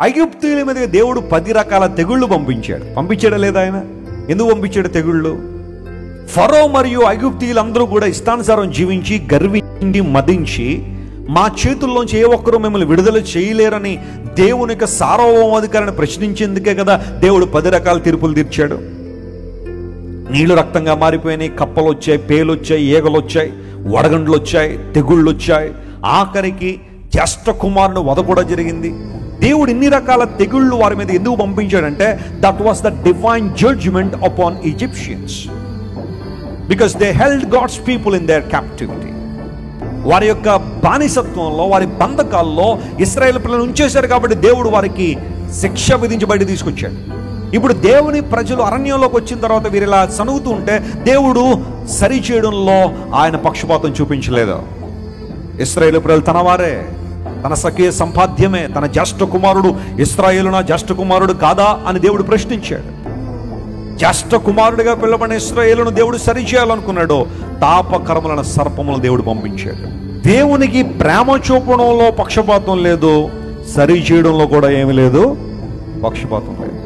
ఐగుప్తీయుల మీద దేవుడు 10 రకాల తెగుళ్ళు పంపించాడా లేదా ఆయన? ఎందుకు పంపించాడు తెగుళ్ళు? ఫరో మరియు ఐగుప్తీయులందరూ కూడా ఇష్టానుసారం జీవించి గర్వించి మదించి మా చేతుల్లోంచి ఏ ఒక్కరూ మిమ్మల్ని విడుదల చేయలేరని దేవుని యొక్క సార్వభౌమాధికారాన్ని ప్రశ్నించేందుకే కదా దేవుడు 10 రకాల తీర్పులు తీర్చాడు. నీళ్లు రక్తంగా మారిపోయినాయి, కప్పలు వచ్చాయి, పేలు వచ్చాయి, ఈగలు వచ్చాయి, వడగండ్లు వచ్చాయి, తెగుళ్ళు వచ్చాయి, ఆఖరికి జ్యేష్ఠ కుమారుని వధ కూడా జరిగింది. దేవుడు ఇన్ని రకాల తెగుళ్ళు వారి మీద ఎందుకు పంపించాడంటే that was the divine judgment upon Egyptians, because they held God's people in their captivity. వారి యొక్క బానిసత్వంలో, వారి బంధకాల్లో ఇశ్రాయేలు పిల్లలు ఉంచేశారు కాబట్టి దేవుడు వారికి శిక్ష విధించి బయట తీసుకొచ్చాడు. ఇప్పుడు దేవుని ప్రజలు అరణ్యంలోకి వచ్చిన తర్వాత వీరిలా సనుగుతూ ఉంటే దేవుడు సరిచేయడంలో ఆయన పక్షపాతం చూపించలేదు. ఇశ్రాయేలు పిల్లలు తన వారే, తన సఖీయ సంపాద్యమే, తన జ్యేష్ఠ కుమారుడు ఇశ్రాయేలు నా జ్యేష్ఠ కుమారుడు కాదా అని దేవుడు ప్రశ్నించాడు. జ్యేష్ఠ కుమారుడిగా పిలవబడిన ఇశ్రాయేలును దేవుడు సరిచేయాలనుకున్నాడు. తాపకరములైన సర్పములను దేవుడు పంపించాడు. దేవునికి ప్రేమ చూపడంలో పక్షపాతం లేదు, సరి చేయడంలో కూడా ఏమీ లేదు, పక్షపాతం లేదు.